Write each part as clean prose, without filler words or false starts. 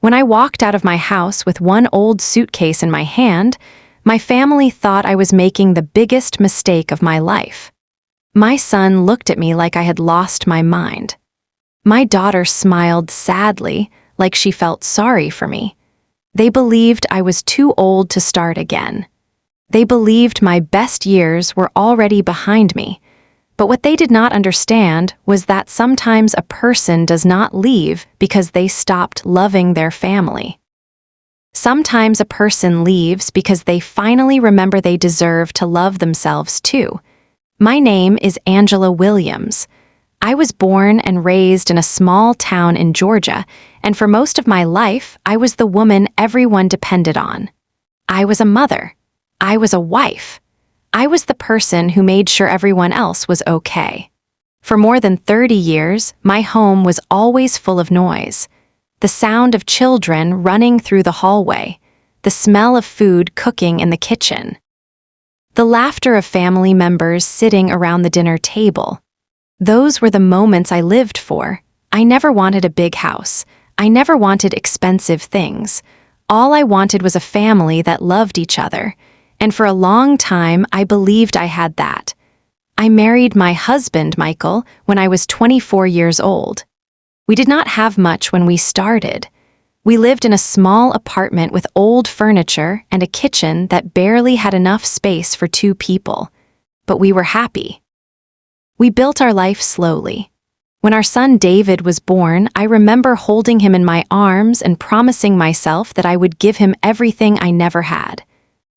When I walked out of my house with one old suitcase in my hand, my family thought I was making the biggest mistake of my life. My son looked at me like I had lost my mind. My daughter smiled sadly, like she felt sorry for me. They believed I was too old to start again. They believed my best years were already behind me. But what they did not understand was that sometimes a person does not leave because they stopped loving their family. Sometimes a person leaves because they finally remember they deserve to love themselves too. My name is Angela Williams. I was born and raised in a small town in Georgia, and for most of my life, I was the woman everyone depended on. I was a mother. I was a wife. I was the person who made sure everyone else was okay. For more than 30 years, my home was always full of noise. The sound of children running through the hallway, the smell of food cooking in the kitchen, the laughter of family members sitting around the dinner table. Those were the moments I lived for. I never wanted a big house. I never wanted expensive things. All I wanted was a family that loved each other. And for a long time, I believed I had that. I married my husband, Michael, when I was 24 years old. We did not have much when we started. We lived in a small apartment with old furniture and a kitchen that barely had enough space for 2 people. But we were happy. We built our life slowly. When our son David was born, I remember holding him in my arms and promising myself that I would give him everything I never had.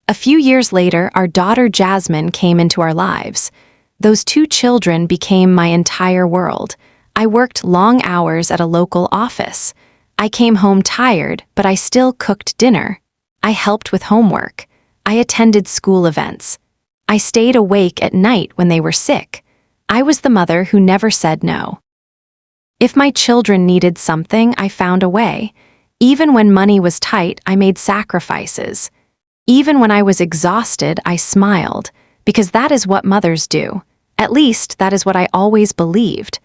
A few years later, our daughter Jasmine came into our lives. Those 2 children became my entire world. I worked long hours at a local office. I came home tired, but I still cooked dinner. I helped with homework. I attended school events. I stayed awake at night when they were sick. I was the mother who never said no. If my children needed something, I found a way. Even when money was tight, I made sacrifices. Even when I was exhausted, I smiled, because that is what mothers do. At least, that is what I always believed.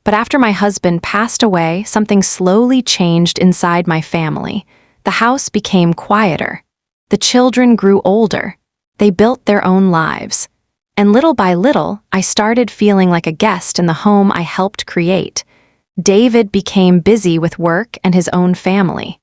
But after my husband passed away, something slowly changed inside my family. The house became quieter. The children grew older. They built their own lives. And little by little, I started feeling like a guest in the home I helped create. David became busy with work and his own family.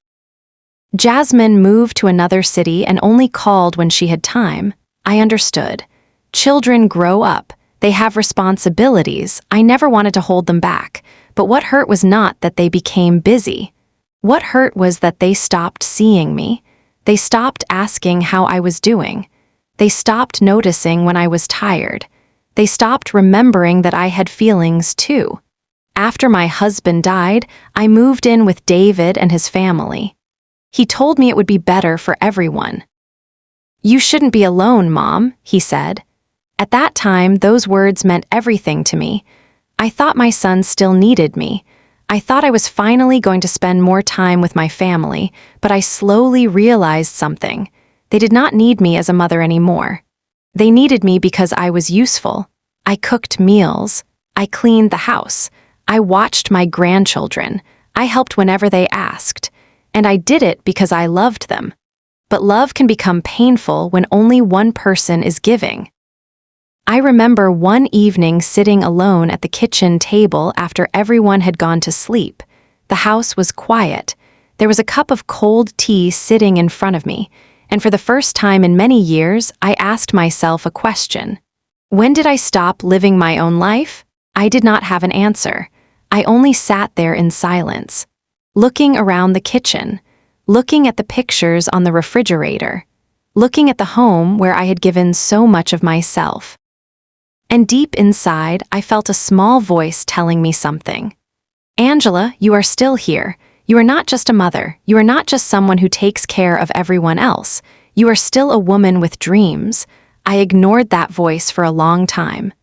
Jasmine moved to another city and only called when she had time. I understood. Children grow up. They have responsibilities. I never wanted to hold them back. But what hurt was not that they became busy. What hurt was that they stopped seeing me. They stopped asking how I was doing. They stopped noticing when I was tired. They stopped remembering that I had feelings too. After my husband died, I moved in with David and his family. He told me it would be better for everyone. "You shouldn't be alone, Mom," he said. At that time, those words meant everything to me. I thought my son still needed me. I thought I was finally going to spend more time with my family, but I slowly realized something. They did not need me as a mother anymore. They needed me because I was useful. I cooked meals. I cleaned the house. I watched my grandchildren. I helped whenever they asked. And I did it because I loved them. But love can become painful when only one person is giving. I remember one evening sitting alone at the kitchen table after everyone had gone to sleep. The house was quiet. There was a cup of cold tea sitting in front of me, and for the first time in many years, I asked myself a question. When did I stop living my own life? I did not have an answer. I only sat there in silence, looking around the kitchen, looking at the pictures on the refrigerator, looking at the home where I had given so much of myself. And deep inside, I felt a small voice telling me something. Angela, you are still here. You are not just a mother. You are not just someone who takes care of everyone else. You are still a woman with dreams. I ignored that voice for a long time.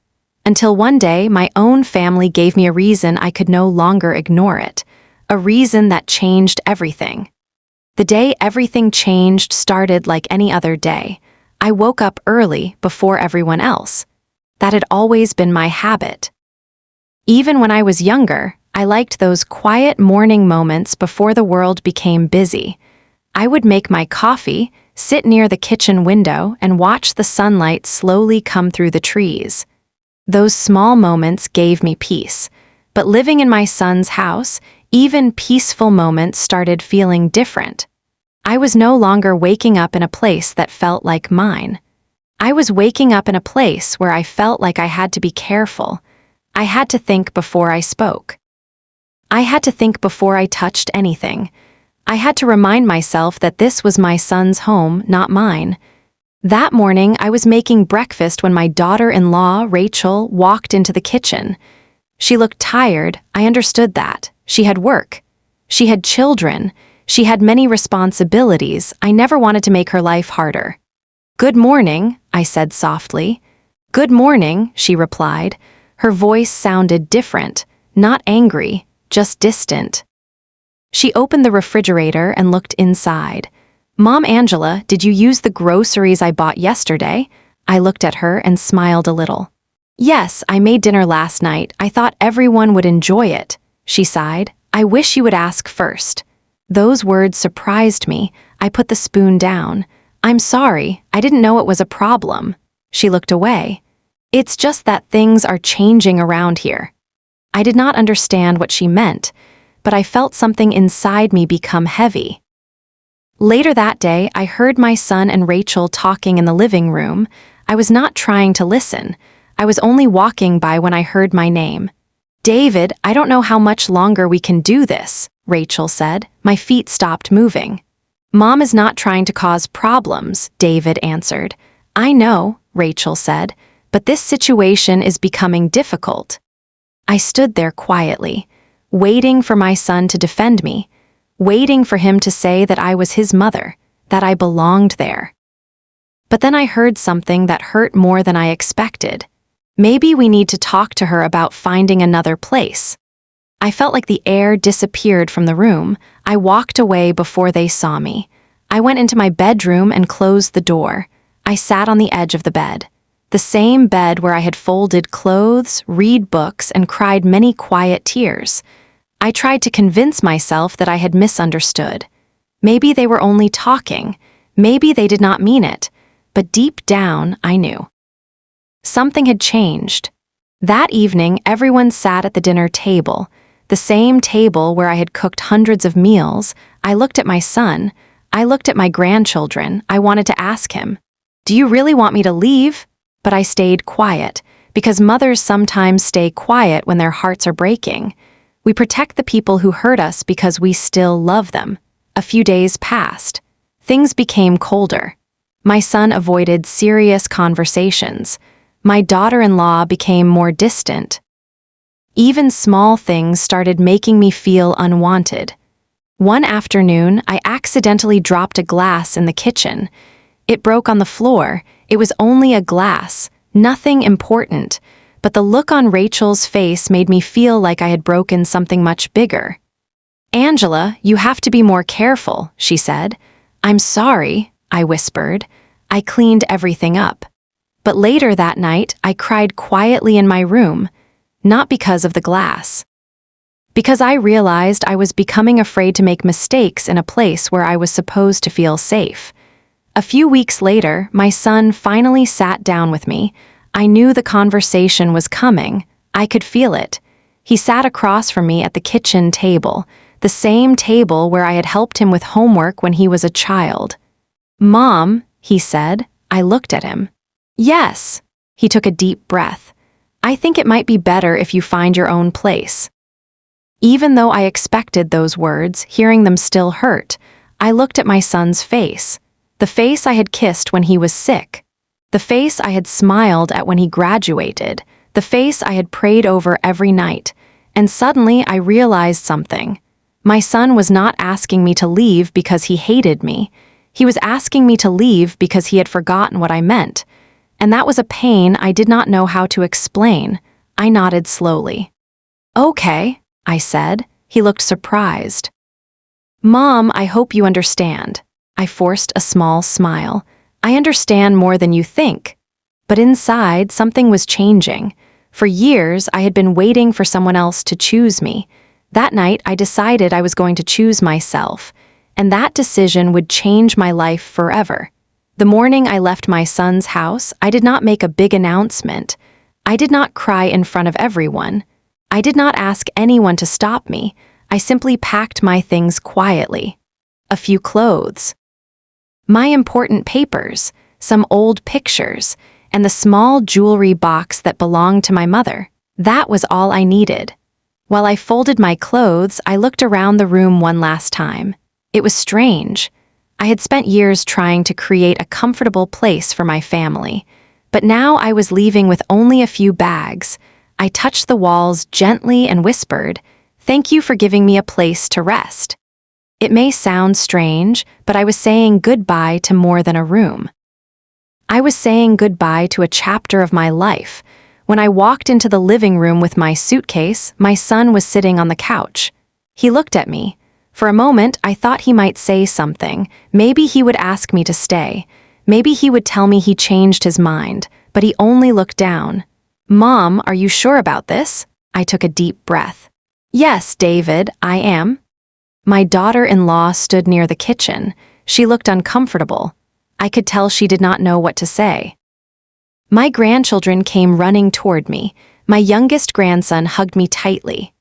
Until one day, my own family gave me a reason I could no longer ignore it. A reason that changed everything. The day everything changed started like any other day. I woke up early before everyone else. That had always been my habit. Even when I was younger, I liked those quiet morning moments before the world became busy. I would make my coffee, sit near the kitchen window, and watch the sunlight slowly come through the trees. Those small moments gave me peace. But living in my son's house, even peaceful moments started feeling different. I was no longer waking up in a place that felt like mine. I was waking up in a place where I felt like I had to be careful. I had to think before I spoke. I had to think before I touched anything. I had to remind myself that this was my son's home, not mine. That morning, I was making breakfast when my daughter-in-law, Rachel, walked into the kitchen. She looked tired. I understood that. She had work. She had children. She had many responsibilities. I never wanted to make her life harder. "Good morning," I said softly. "Good morning," she replied. Her voice sounded different, not angry, just distant. She opened the refrigerator and looked inside. "Mom Angela, did you use the groceries I bought yesterday?" I looked at her and smiled a little. "Yes, I made dinner last night. I thought everyone would enjoy it," she sighed. "I wish you would ask first." Those words surprised me. I put the spoon down. "I'm sorry, I didn't know it was a problem." She looked away. "It's just that things are changing around here." I did not understand what she meant, but I felt something inside me become heavy. Later that day, I heard my son and Rachel talking in the living room. I was not trying to listen. I was only walking by when I heard my name. "David, I don't know how much longer we can do this," Rachel said. My feet stopped moving. "Mom is not trying to cause problems," David answered. "I know," Rachel said, "but this situation is becoming difficult." I stood there quietly, waiting for my son to defend me, waiting for him to say that I was his mother, that I belonged there. But then I heard something that hurt more than I expected. "Maybe we need to talk to her about finding another place." I felt like the air disappeared from the room. I walked away before they saw me. I went into my bedroom and closed the door. I sat on the edge of the bed. The same bed where I had folded clothes, read books, and cried many quiet tears. I tried to convince myself that I had misunderstood. Maybe they were only talking. Maybe they did not mean it. But deep down, I knew. Something had changed. That evening, everyone sat at the dinner table, the same table where I had cooked hundreds of meals. I looked at my son. I looked at my grandchildren. I wanted to ask him, "Do you really want me to leave?" But I stayed quiet, because mothers sometimes stay quiet when their hearts are breaking. We protect the people who hurt us because we still love them. A few days passed. Things became colder. My son avoided serious conversations. My daughter-in-law became more distant. Even small things started making me feel unwanted. One afternoon, I accidentally dropped a glass in the kitchen. It broke on the floor. It was only a glass, nothing important, but the look on Rachel's face made me feel like I had broken something much bigger. "Angela, you have to be more careful," she said. "I'm sorry," I whispered. I cleaned everything up. But later that night, I cried quietly in my room, not because of the glass. Because I realized I was becoming afraid to make mistakes in a place where I was supposed to feel safe. A few weeks later, my son finally sat down with me. I knew the conversation was coming. I could feel it. He sat across from me at the kitchen table, the same table where I had helped him with homework when he was a child. "Mom," he said. I looked at him. "Yes." He took a deep breath. "I think it might be better if you find your own place." Even though I expected those words, hearing them still hurt, I looked at my son's face. The face I had kissed when he was sick. The face I had smiled at when he graduated. The face I had prayed over every night. And suddenly I realized something. My son was not asking me to leave because he hated me. He was asking me to leave because he had forgotten what I meant. And that was a pain I did not know how to explain. I nodded slowly. "Okay," I said. He looked surprised. "Mom, I hope you understand." I forced a small smile. "I understand more than you think." But inside, something was changing. For years, I had been waiting for someone else to choose me. That night, I decided I was going to choose myself, and that decision would change my life forever. The morning I left my son's house, I did not make a big announcement. I did not cry in front of everyone. I did not ask anyone to stop me. I simply packed my things quietly. A few clothes, my important papers, some old pictures, and the small jewelry box that belonged to my mother. That was all I needed. While I folded my clothes, I looked around the room one last time. It was strange. I had spent years trying to create a comfortable place for my family, but now I was leaving with only a few bags. I touched the walls gently and whispered, "Thank you for giving me a place to rest." It may sound strange, but I was saying goodbye to more than a room. I was saying goodbye to a chapter of my life. When I walked into the living room with my suitcase, my son was sitting on the couch. He looked at me. For a moment, I thought he might say something. Maybe he would ask me to stay. Maybe he would tell me he changed his mind, but he only looked down. "Mom, are you sure about this?" I took a deep breath. "Yes, David, I am." My daughter-in-law stood near the kitchen. She looked uncomfortable. I could tell she did not know what to say. My grandchildren came running toward me. My youngest grandson hugged me tightly.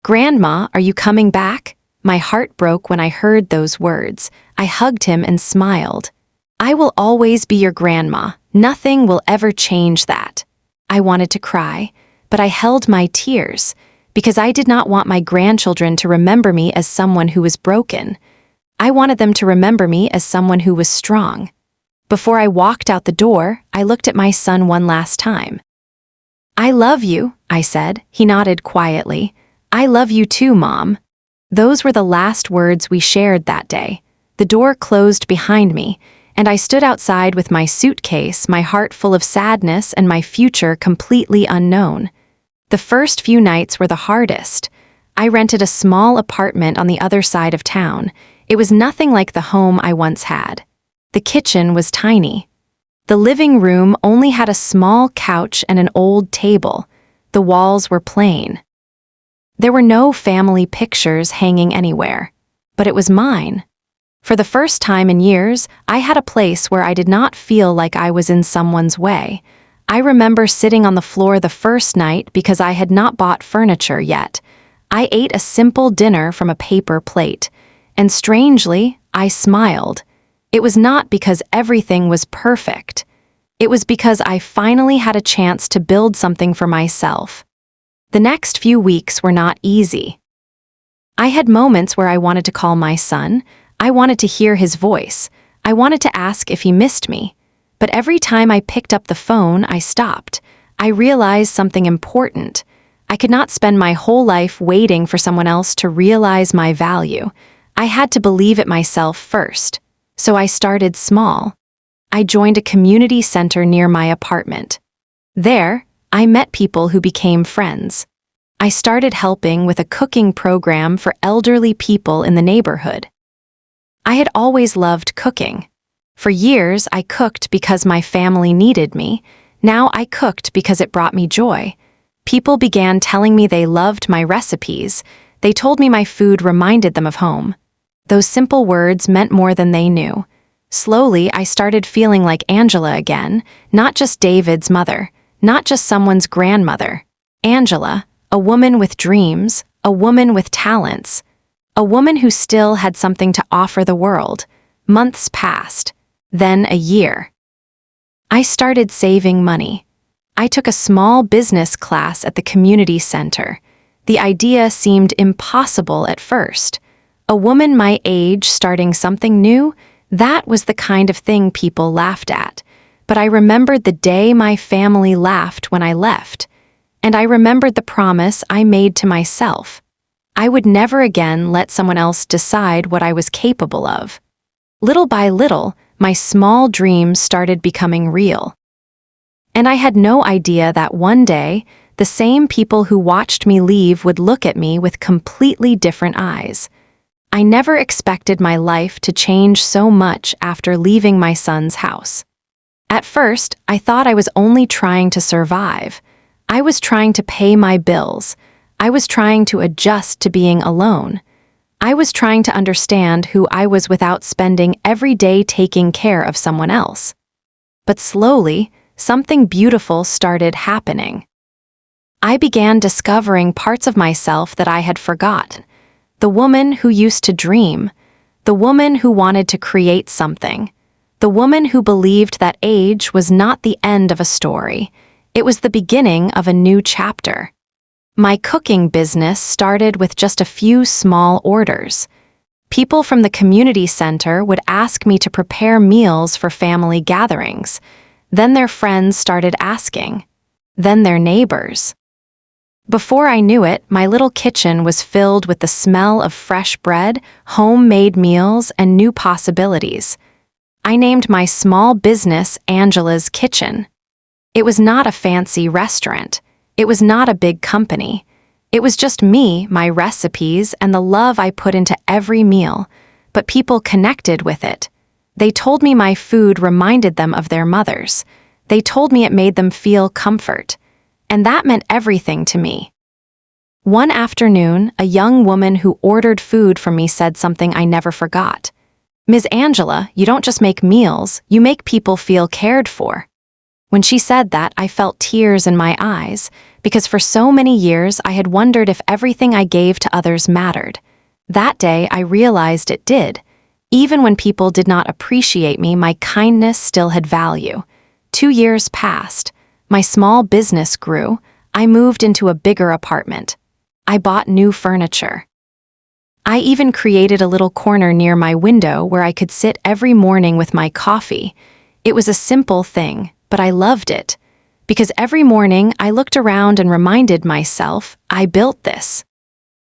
"Grandma, are you coming back?" My heart broke when I heard those words. I hugged him and smiled. "I will always be your grandma. Nothing will ever change that." I wanted to cry, but I held my tears because I did not want my grandchildren to remember me as someone who was broken. I wanted them to remember me as someone who was strong. Before I walked out the door, I looked at my son one last time. "I love you," I said. He nodded quietly. "I love you too, Mom." Those were the last words we shared that day. The door closed behind me, and I stood outside with my suitcase, my heart full of sadness and my future completely unknown. The first few nights were the hardest. I rented a small apartment on the other side of town. It was nothing like the home I once had. The kitchen was tiny. The living room only had a small couch and an old table. The walls were plain. There were no family pictures hanging anywhere, but it was mine. For the first time in years, I had a place where I did not feel like I was in someone's way. I remember sitting on the floor the first night because I had not bought furniture yet. I ate a simple dinner from a paper plate, and strangely, I smiled. It was not because everything was perfect. It was because I finally had a chance to build something for myself. The next few weeks were not easy. I had moments where I wanted to call my son. I wanted to hear his voice. I wanted to ask if he missed me. But every time I picked up the phone, I stopped. I realized something important. I could not spend my whole life waiting for someone else to realize my value. I had to believe it myself first. So I started small. I joined a community center near my apartment. There, I met people who became friends. I started helping with a cooking program for elderly people in the neighborhood. I had always loved cooking. For years, I cooked because my family needed me. Now I cooked because it brought me joy. People began telling me they loved my recipes. They told me my food reminded them of home. Those simple words meant more than they knew. Slowly, I started feeling like Angela again, not just David's mother, not just someone's grandmother. Angela, a woman with dreams, a woman with talents, a woman who still had something to offer the world. Months passed, then a year. I started saving money. I took a small business class at the community center. The idea seemed impossible at first. A woman my age starting something new, that was the kind of thing people laughed at. But I remembered the day my family laughed when I left. And I remembered the promise I made to myself. I would never again let someone else decide what I was capable of. Little by little, my small dreams started becoming real. And I had no idea that one day, the same people who watched me leave would look at me with completely different eyes. I never expected my life to change so much after leaving my son's house. At first, I thought I was only trying to survive. I was trying to pay my bills. I was trying to adjust to being alone. I was trying to understand who I was without spending every day taking care of someone else. But slowly, something beautiful started happening. I began discovering parts of myself that I had forgotten. The woman who used to dream, the woman who wanted to create something, the woman who believed that age was not the end of a story, it was the beginning of a new chapter. My cooking business started with just a few small orders. People from the community center would ask me to prepare meals for family gatherings. Then their friends started asking. Then their neighbors. Before I knew it, my little kitchen was filled with the smell of fresh bread, homemade meals, and new possibilities. I named my small business Angela's Kitchen. It was not a fancy restaurant. It was not a big company. It was just me, my recipes, and the love I put into every meal, but people connected with it. They told me my food reminded them of their mothers. They told me it made them feel comfort. And that meant everything to me. One afternoon, a young woman who ordered food from me said something I never forgot. "Ms. Angela, you don't just make meals, you make people feel cared for." When she said that, I felt tears in my eyes, because for so many years I had wondered if everything I gave to others mattered. That day, I realized it did. Even when people did not appreciate me, my kindness still had value. 2 years passed. My small business grew. I moved into a bigger apartment. I bought new furniture. I even created a little corner near my window where I could sit every morning with my coffee. It was a simple thing, but I loved it. Because every morning I looked around and reminded myself, I built this.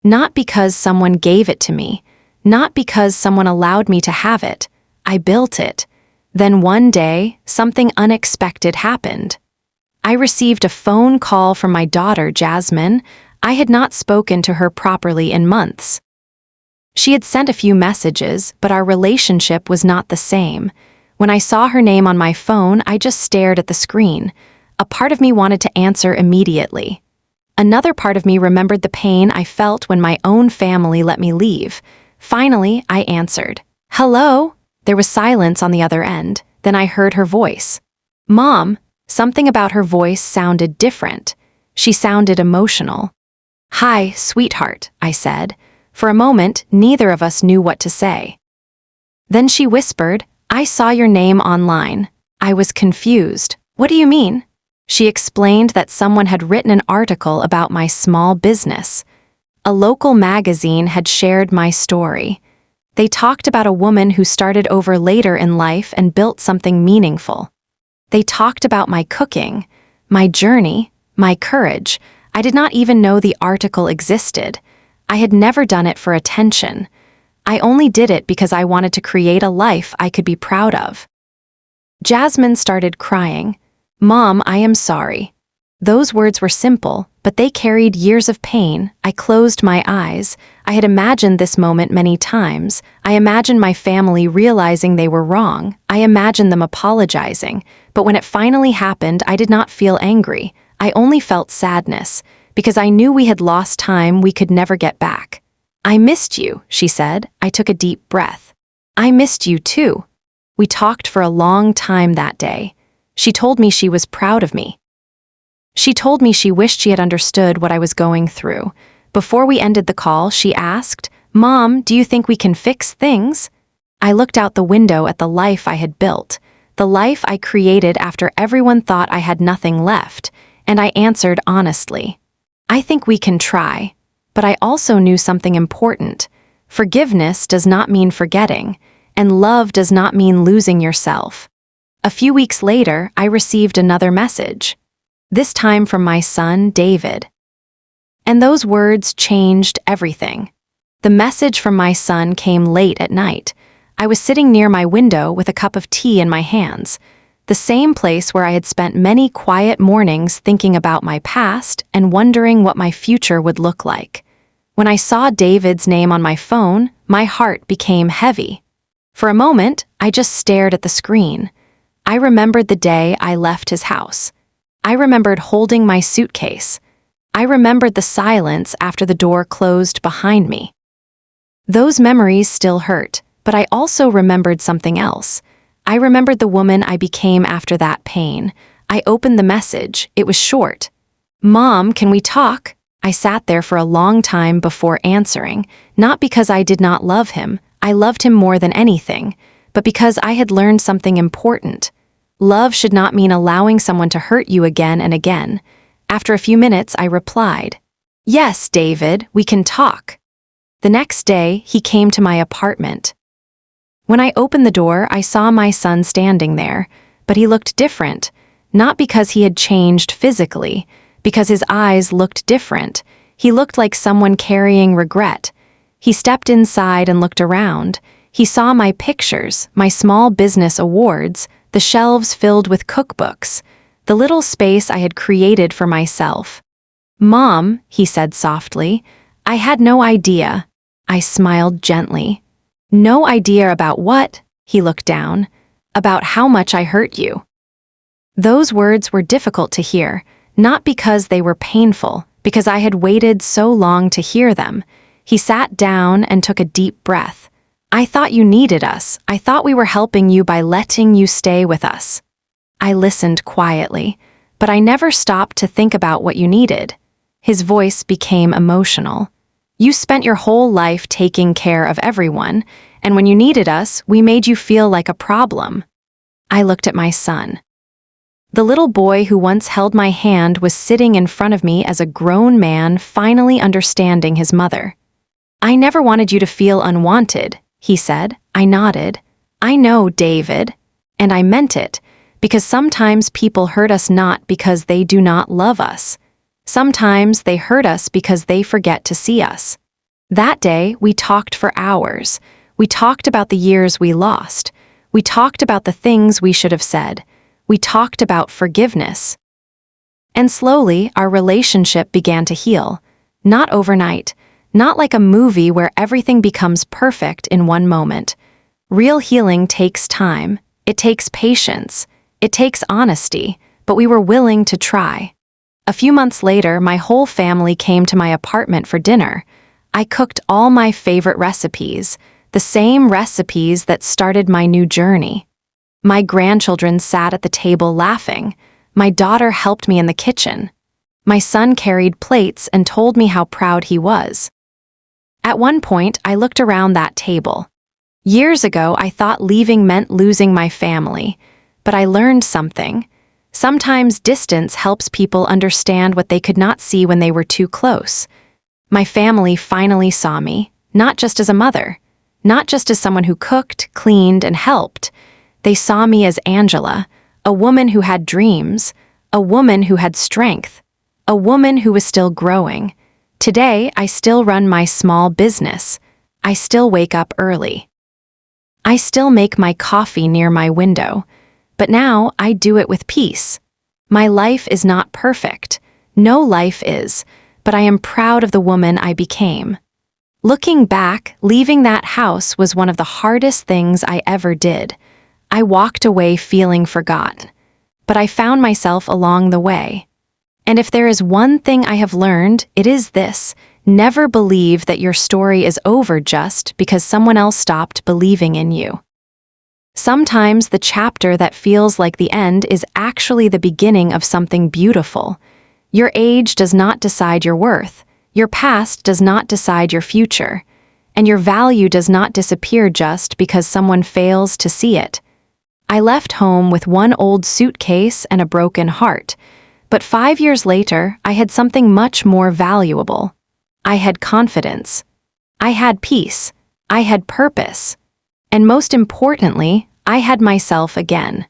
Not because someone gave it to me, not because someone allowed me to have it. I built it. Then one day, something unexpected happened. I received a phone call from my daughter, Jasmine. I had not spoken to her properly in months. She had sent a few messages, but our relationship was not the same. When I saw her name on my phone, I just stared at the screen. A part of me wanted to answer immediately. Another part of me remembered the pain I felt when my own family let me leave. Finally, I answered. "Hello?" There was silence on the other end. Then I heard her voice. "Mom." Something about her voice sounded different. She sounded emotional. "Hi, sweetheart," I said. For a moment, neither of us knew what to say. Then she whispered, "I saw your name online." I was confused. "What do you mean?" She explained that someone had written an article about my small business. A local magazine had shared my story. They talked about a woman who started over later in life and built something meaningful. They talked about my cooking, my journey, my courage. I did not even know the article existed. I had never done it for attention. I only did it because I wanted to create a life I could be proud of. Jasmine started crying. "Mom, I am sorry." Those words were simple, but they carried years of pain. I closed my eyes. I had imagined this moment many times. I imagined my family realizing they were wrong. I imagined them apologizing. But when it finally happened, I did not feel angry. I only felt sadness, because I knew we had lost time we could never get back. "I missed you," she said. I took a deep breath. "I missed you too." We talked for a long time that day. She told me she was proud of me. She told me she wished she had understood what I was going through. Before we ended the call, she asked, "Mom, do you think we can fix things?" I looked out the window at the life I had built, the life I created after everyone thought I had nothing left, and I answered honestly, "I think we can try." But I also knew something important. Forgiveness does not mean forgetting, and love does not mean losing yourself. A few weeks later, I received another message. This time from my son, David. And those words changed everything. The message from my son came late at night. I was sitting near my window with a cup of tea in my hands, the same place where I had spent many quiet mornings thinking about my past and wondering what my future would look like. When I saw David's name on my phone, my heart became heavy. For a moment, I just stared at the screen. I remembered the day I left his house. I remembered holding my suitcase. I remembered the silence after the door closed behind me. Those memories still hurt, but I also remembered something else. I remembered the woman I became after that pain. I opened the message. It was short. "Mom, can we talk?" I sat there for a long time before answering, not because I did not love him. I loved him more than anything, but because I had learned something important. Love should not mean allowing someone to hurt you again and again. After a few minutes, I replied, "Yes, David, we can talk." The next day, he came to my apartment. When I opened the door, I saw my son standing there, but he looked different, not because he had changed physically, because his eyes looked different. He looked like someone carrying regret. He stepped inside and looked around. He saw my pictures, my small business awards, the shelves filled with cookbooks, the little space I had created for myself. "Mom," he said softly, "I had no idea." I smiled gently. "No idea about what?" He looked down. "About how much I hurt you." Those words were difficult to hear, not because they were painful, because I had waited so long to hear them. He sat down and took a deep breath. "I thought you needed us. I thought we were helping you by letting you stay with us." I listened quietly, but I never stopped to think about what you needed. His voice became emotional. "You spent your whole life taking care of everyone, and when you needed us, we made you feel like a problem." I looked at my son. The little boy who once held my hand was sitting in front of me as a grown man finally understanding his mother. "I never wanted you to feel unwanted," he said. I nodded. "I know, David." And I meant it, because sometimes people hurt us not because they do not love us. Sometimes they hurt us because they forget to see us. That day, we talked for hours. We talked about the years we lost. We talked about the things we should have said. We talked about forgiveness. And slowly, our relationship began to heal. Not overnight, not like a movie where everything becomes perfect in one moment. Real healing takes time. It takes patience. It takes honesty, but we were willing to try. A few months later, my whole family came to my apartment for dinner. I cooked all my favorite recipes, the same recipes that started my new journey. My grandchildren sat at the table laughing. My daughter helped me in the kitchen. My son carried plates and told me how proud he was. At one point, I looked around that table. Years ago, I thought leaving meant losing my family, but I learned something. Sometimes distance helps people understand what they could not see when they were too close. My family finally saw me, not just as a mother, not just as someone who cooked, cleaned, and helped. They saw me as Angela, a woman who had dreams, a woman who had strength, a woman who was still growing. Today, I still run my small business. I still wake up early. I still make my coffee near my window, but now I do it with peace. My life is not perfect. No life is, but I am proud of the woman I became. Looking back, leaving that house was one of the hardest things I ever did. I walked away feeling forgotten, but I found myself along the way. And if there is one thing I have learned, it is this: never believe that your story is over just because someone else stopped believing in you. Sometimes the chapter that feels like the end is actually the beginning of something beautiful. Your age does not decide your worth. Your past does not decide your future. And your value does not disappear just because someone fails to see it. I left home with one old suitcase and a broken heart, but 5 years later, I had something much more valuable. I had confidence. I had peace. I had purpose. And most importantly, I had myself again.